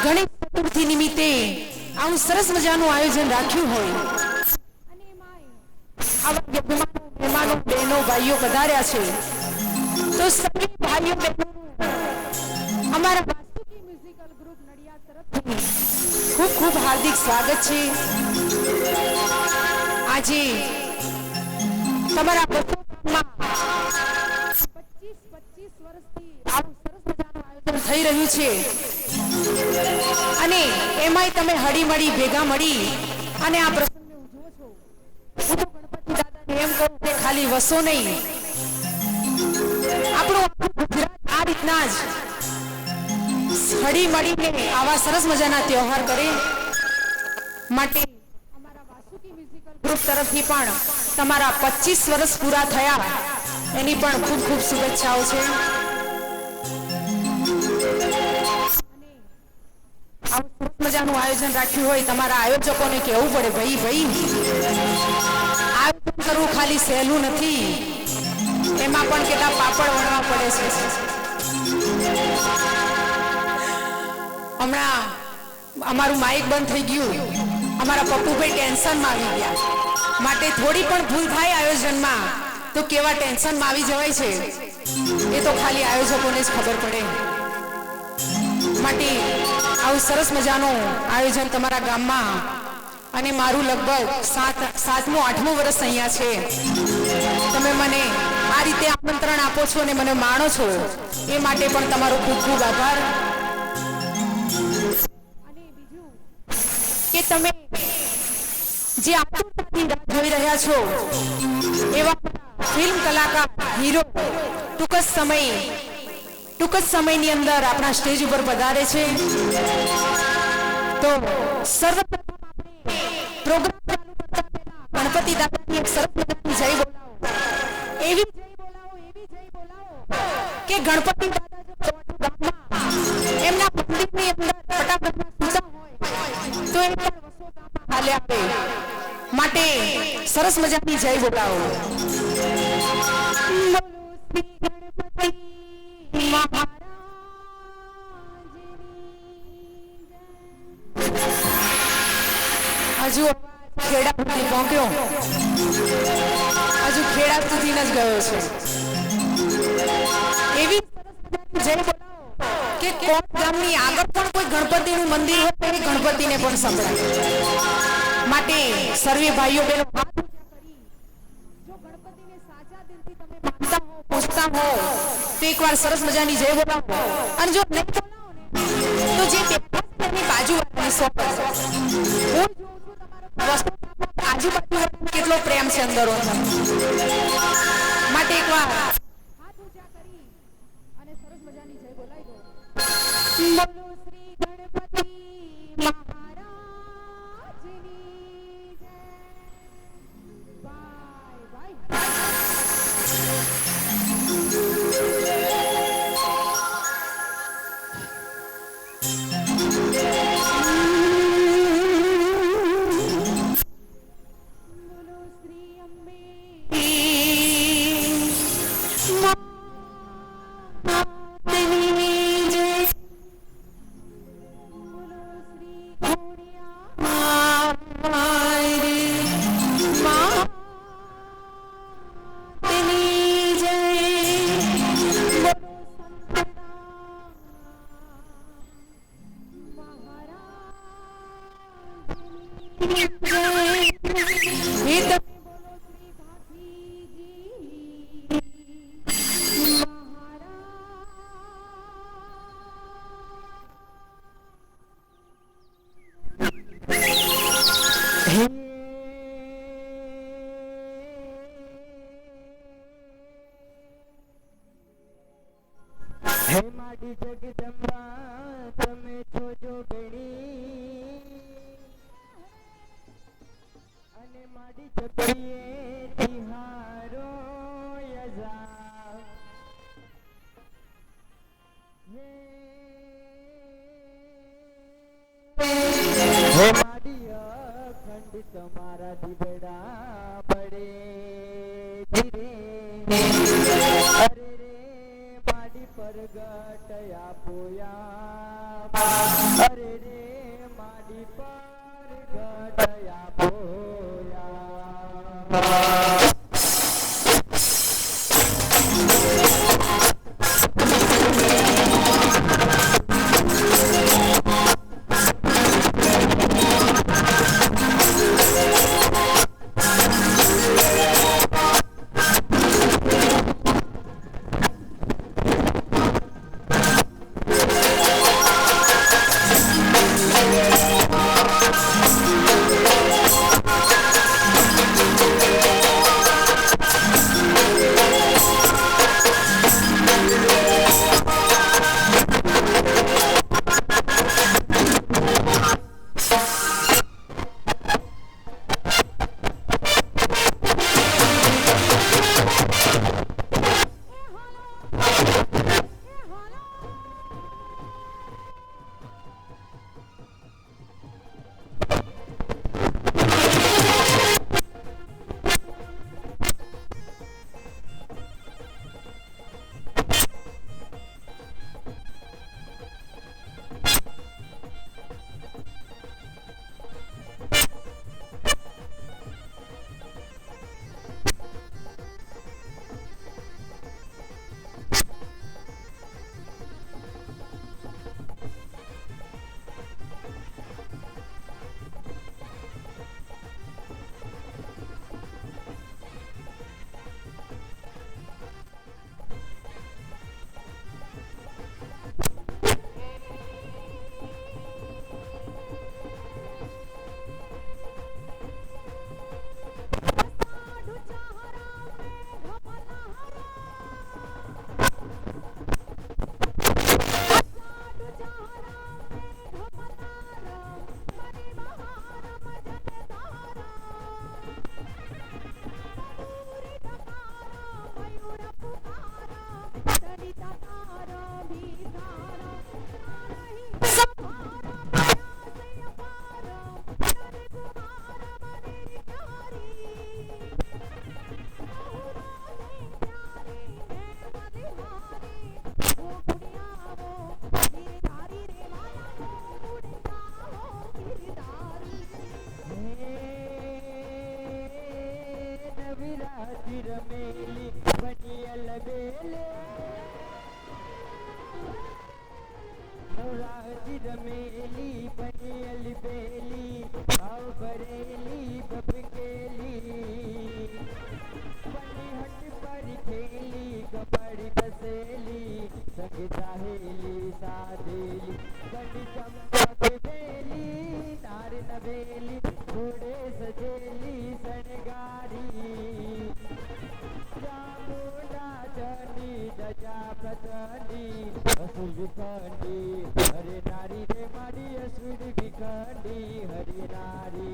ગણેશ ચતુર્થી નિમિત્તે આવું સરસ મજાનું આયોજન રાખ્યું હોય અને આવા મહેમાનો બહેનો ભાઈઓ પધાર્યા છે તો સभी ભાઈઓ બહેનો અમારા વાસુકી મ્યુઝિકલ ગ્રુપ નડિયાદ તરફથી ખૂબ ખૂબ હાર્દિક સ્વાગત છે। આજે તમારા બસોમાં 25 વર્ષથી આવું સરસ મજાનું આયોજન થઈ રહ્યું છે અને એમાંય તમે હળીમળી ભેગા મળી અને આ પ્રસંગને ઉજવો છો। હું તો ગણપતિ દાદાને એમ કહું કે ખાલી વસો નહીં, આપણું ગુજરાત આ રીતના જ હળીમળીને આવા સરસ મજાના તહેવાર કરે માટે અમારા વાસુકી મ્યુઝિકલ ગ્રુપ તરફથી પણ તમારા 25 વર્ષ પૂરા થયા એની પણ ખૂબ ખૂબ શુભેચ્છાઓ છે। આવું સરસ મજાનું આયોજન રાખ્યું હોય તમારા આયોજકોને કહેવું પડે ભાઈ આયોજન કરવું ખાલી સહેલું નથી, એમાં પણ કેટલા પાપડ વણવા પડે છે। હમણાં અમારું માઇક બંધ થઈ ગયું, અમારા પપ્પુભાઈ ટેન્શનમાં આવી ગયા માટે થોડી પણ ભૂલ થાય આયોજનમાં તો કેવા ટેન્શનમાં આવી જવાય છે એ તો ખાલી આયોજકોને જ ખબર પડે। માટે આવું સરસ મજાનું આયોજન તમારા ગામમાં અને મારું લગભગ 7મું 8મું વર્ષ અહીંયા છે, તમે મને આ રીતે આમંત્રણ આપો છો અને મને માણો છો એ માટે પણ તમારો ખૂબ ખૂબ આભાર। અને બીજું કે તમે જે આતુરતાથી રાહ જોઈ રહ્યા છો એવા ફિલ્મ કલાકાર હીરો ટૂંક જ સમયની અંદર આપણા સ્ટેજ ઉપર પધારે છે તો સર્વપ્રથમ આપણે પ્રોગ્રામ ચાલુ કરતા પહેલા ગણપતિ દાદાની એક સરસ મજાની જય બોલાવો, એવી જય બોલાવો કે ગણપતિ દાદા જો ગામમાં એમના મંદિરની અંદર ફટાફટમાં સૂતા હોય તો એ પણ વસો ગામમાં હાલે આવે માટે સરસ મજાની જય બોલાવો। હજુ ખેડા સુધી પહોંચ્યો, હજુ ખેડા સુધી જ ગયો છે, એવી જય બોલાવો કે કોટ ગામની આગળ પણ કોઈ ગણપતિનું મંદિર હોય તો ગણપતિને પણ સંભળાય માટે સર્વે ભાઈઓ બહેનો હાથ ઊંચા કરી જો ગણપતિને સાચા દિલથી તમે માનતા હો પૂજતા હો તો એકવાર સરસ મજાની જય બોલાવો અને જો નહીં બોલાવો ને તો જે બેઠા છે એની બાજુવાળાને સોંપો। હું જોઉં છું તમારો આજુબાજુ કેટલો પ્રેમ છે અંદરો માટે એકવાર હાથ ઊંચા કરી અને સરસ મજાની જય બોલાવી દો। બોલો શ્રી ગણપતિ મહારાજની જય। બાય હે માડી જગદંબા તમે છો જો બેડી અને માડી ચપડીએ તિહારો યજા હે માડી અખંડ તમારા દીવડા પડે ધીરે અરે રે માડી પરગટ આપોયા અરે राजी रमेली बनियल बेली भाव बरेली बबकेली बनी हट पर खेली कबड्डी बसेली संग चाहेली सादेली बनी चमक बेली नार नवेली घोड़े सजेली सनगारी चामुंडा चंडी दजा प्रचंडी असुर विखंडी हरे नारी रे मारी असुर विखंडी हरे नारी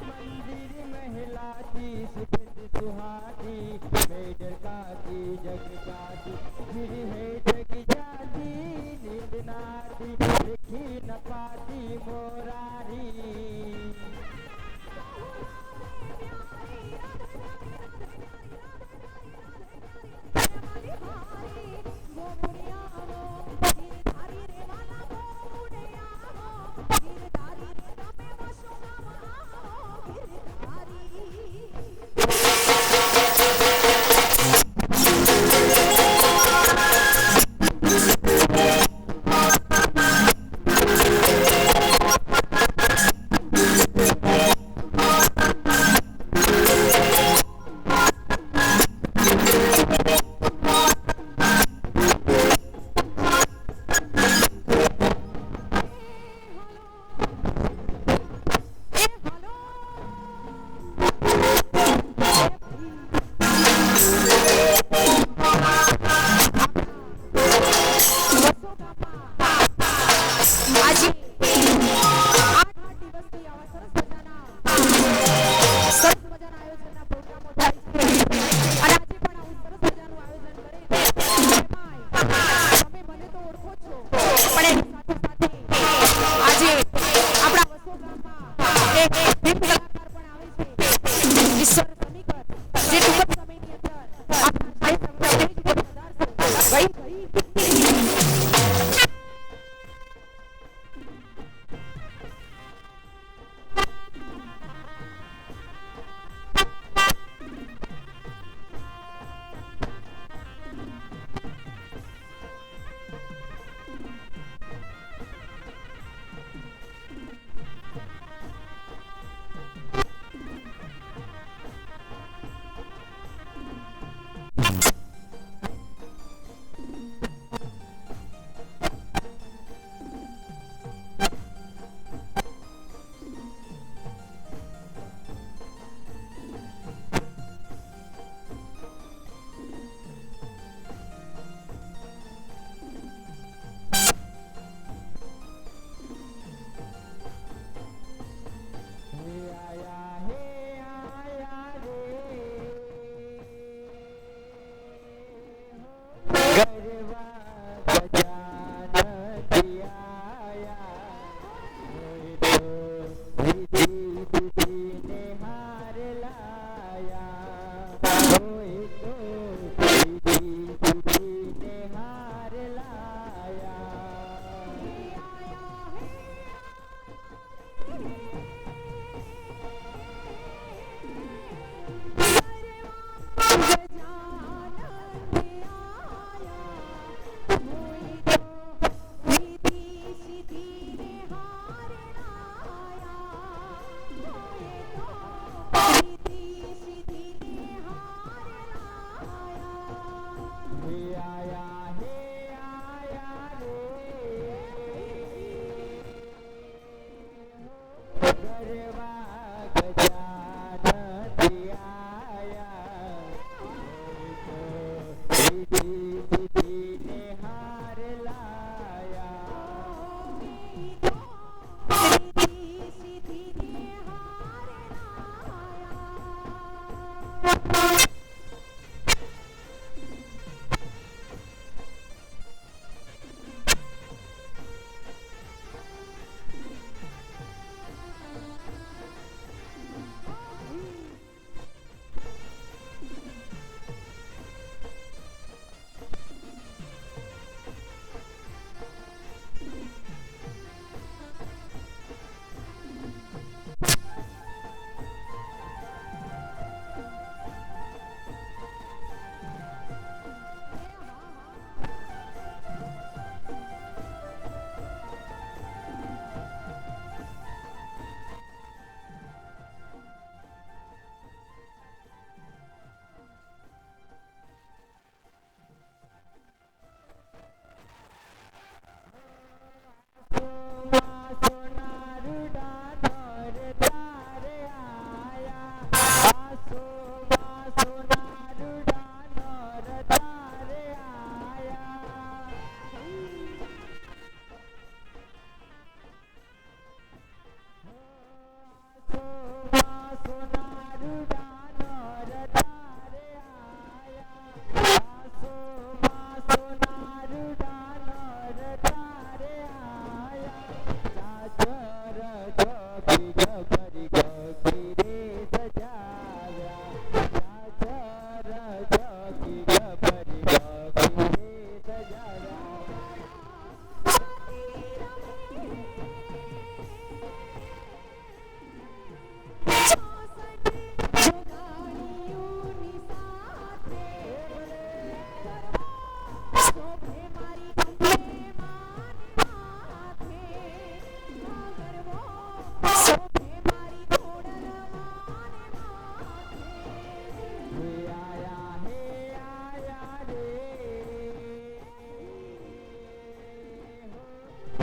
मंदिर महिलाती सुगंध सुहानी मेडर काती जग जाती गिर है जग जाती नींद नाती लिखी न पाती मोरारी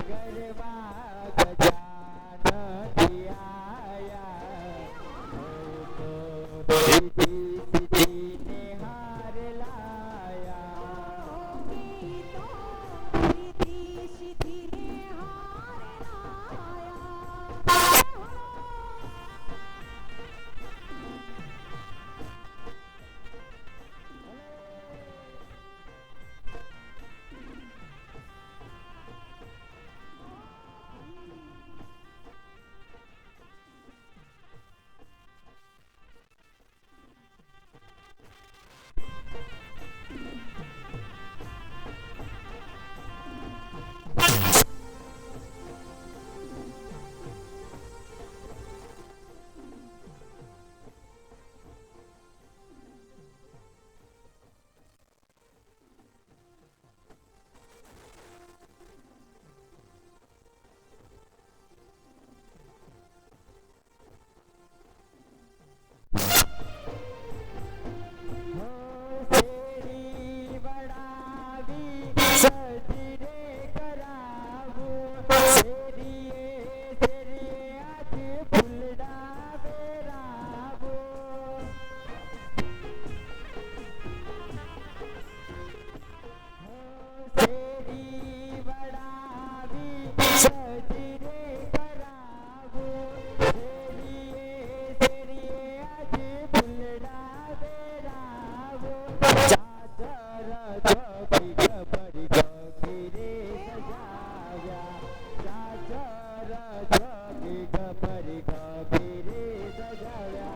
ગરબા ગજાનથી આયા સીધી સીધીને હાર લાયા શેરી વડાવી સજરે કરાવું શેરીએ શેરીએ આજે ફૂલડા વેરાવો શેરી વડાવી સજરે કરાવું શેરીએ શેરીએ આજે ફૂલડા વેરાવો ચાદર જોગી ગબરી ગોગી રે સજાવ્યા ચાદર જોગી ગબરી ગોગી રે સજાવ્યા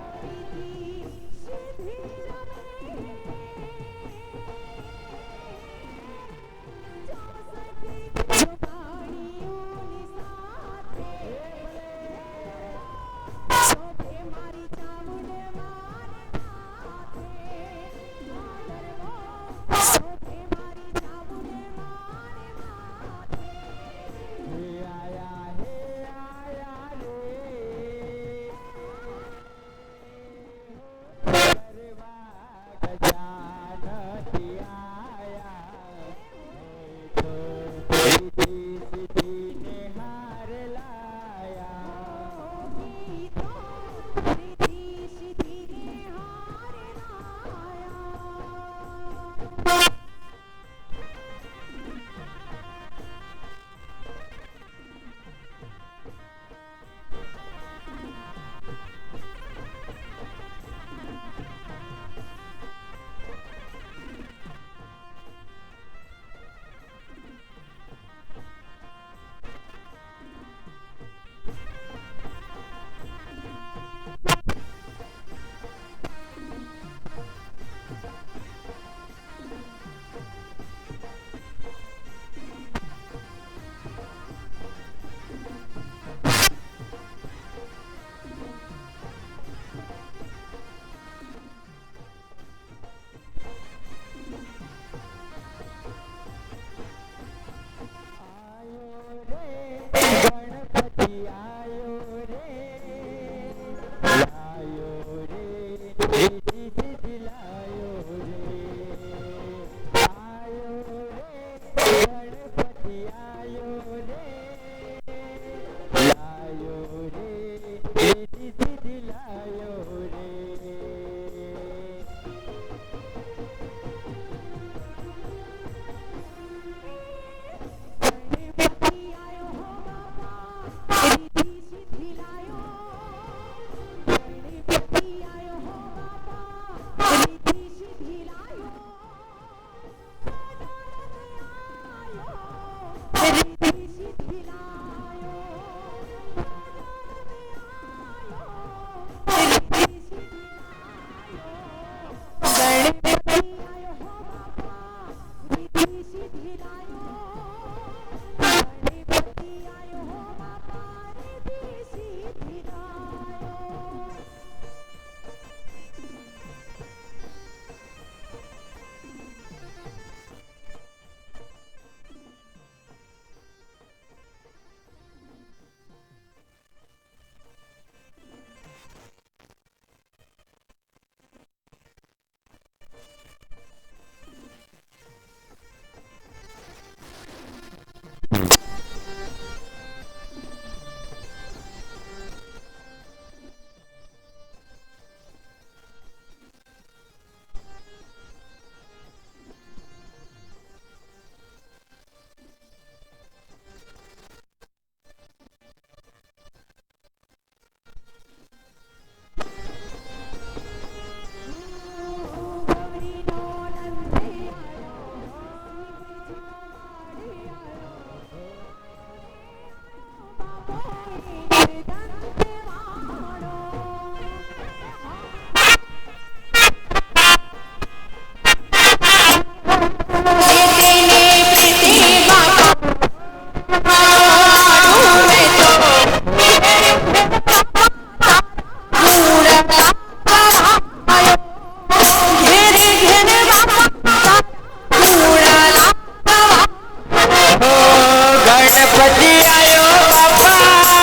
ગણપતિ આયો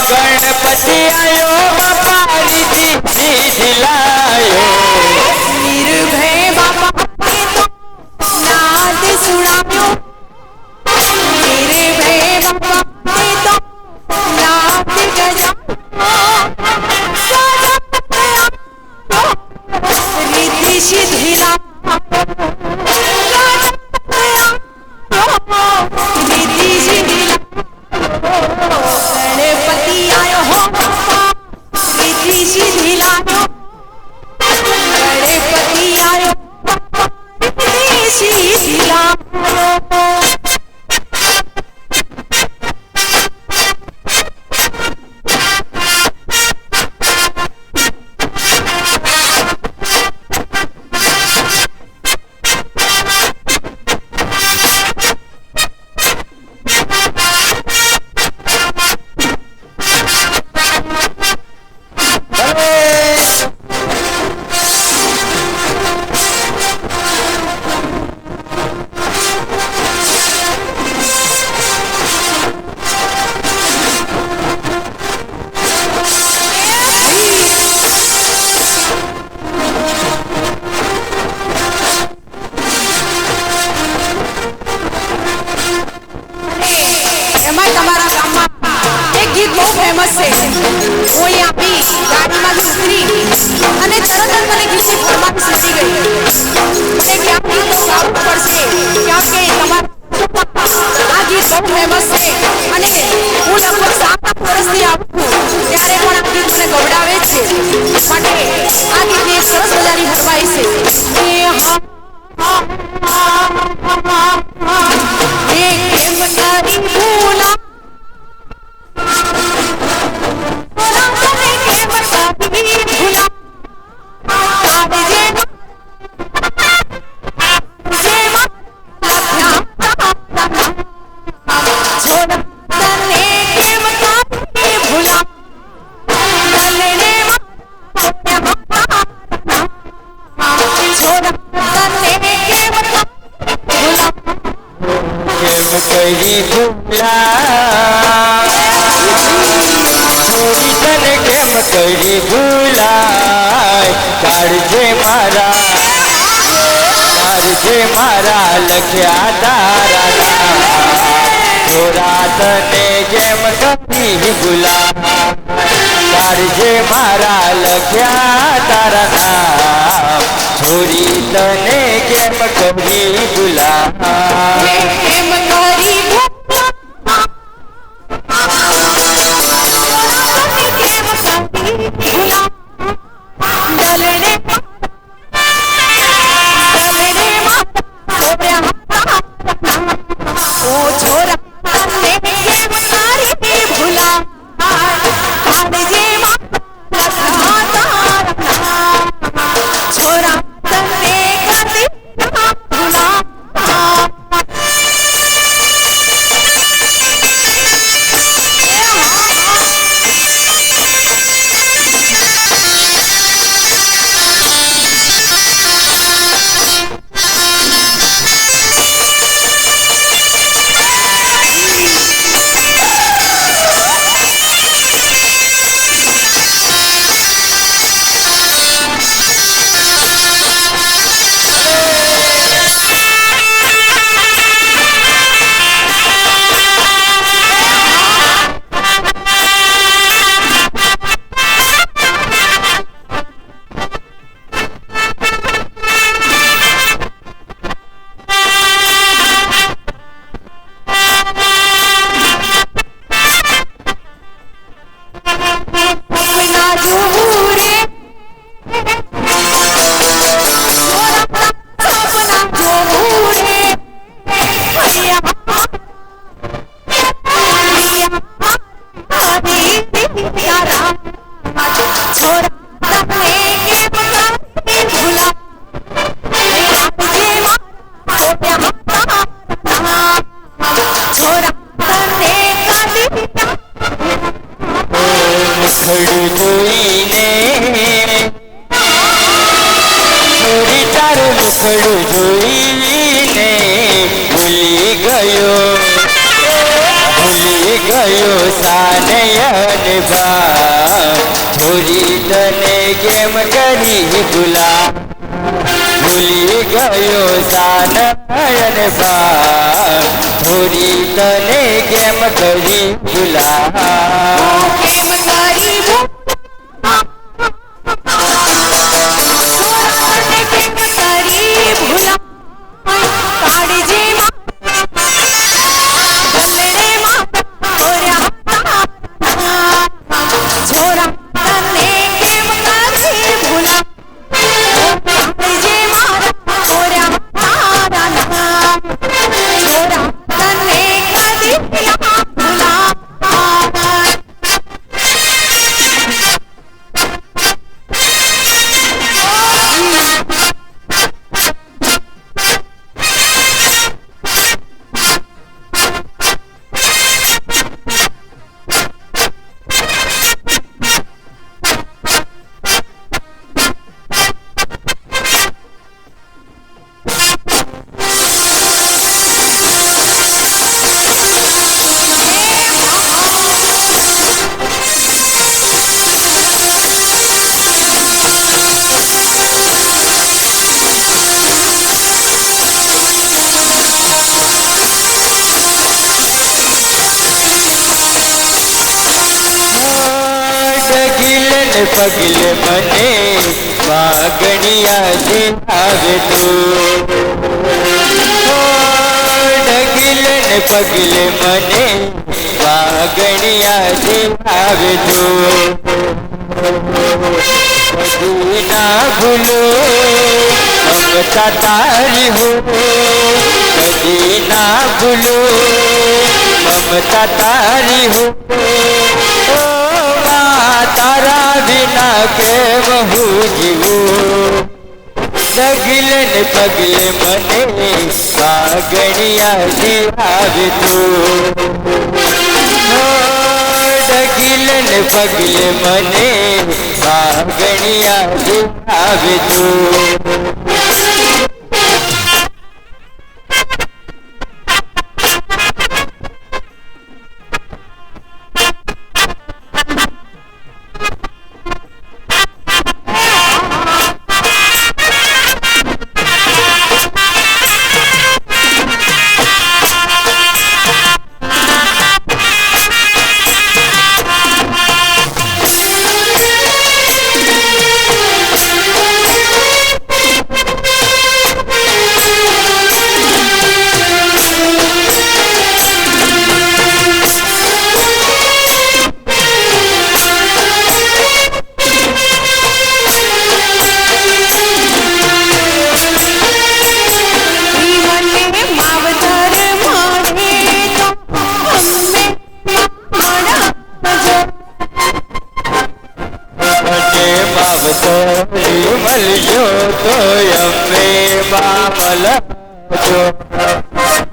ગણપતિ આયો બાપા રીતિ સીધી લાયો નિર્ભય બાપાએ તો નાદ સુણાવ્યો નિર્ભય બાપાએ તો નાદ ગજાવ્યો રીતિ સીધી રીતિ સીધી ગણપતિ આયો હો રીતિ સીધી લાવ્યો ગણપતિ આયો રીતિ સીધી લાવ્યો એમાં તમારા ગામમાં એક ગીત બહુ ફેમસ છે હું અહીં આપી ગાડીમાંથી ઉતરી અને તરત જ મને ગીતની ફરમાઈશ ઉઠી ગઈ મને ક્યાંક ગીત તો ગાવું પડશે કેમ કે તમારા આ ગીત બહુ ફેમસ છે અને હું લગભગ 7 વર્ષથી આવું છું ત્યારે પણ આ ગીત મને ગવડાવે છે માટે આ ગીતની એક સરસ મજાની ફરમાઈશ છે કેમ તારી ભૂલા કરી ભૂલા છોડી તને કેમ કરી ભૂલાય કાળજે મારા લખ્યા તારા છોરા તને કેમ કરી ભૂલા કાળજે મારા લખ્યા તારા નામ છોરી તને કેમ કરી ભૂલા કેમ કરી મુખડું જોઈને છોરી તારું મુખડું જોઈને ભૂલી ગયો સાનયન બા છોરી તને કેમ કરી ભૂલી ગયો સાનયન બા છોરી તને કેમ કરી ભૂલા કેમ કરી છોરાને કેમ કરી ભૂલા કાળજીમાં ગલડેમાં છોરા તને કેમ કરી ભૂલા કાળજીમાં છોરા તને કદી ભૂલા પગલે મને વાગણિયાથી આવે તું ડગીલને પગલે મને વાગણિયાથી આવે તું કદી ના ભૂલો મમતા તારી હો કદી ના ભૂલો મમતા તારી હો તારા વિના કેમ હું જીવું ડગીલને પગલે મને વાગણિયાથી આવે તું ડગીલને પગલે મને વાગણિયાથી આવે તું મળ્યો તો અમે બામલ છો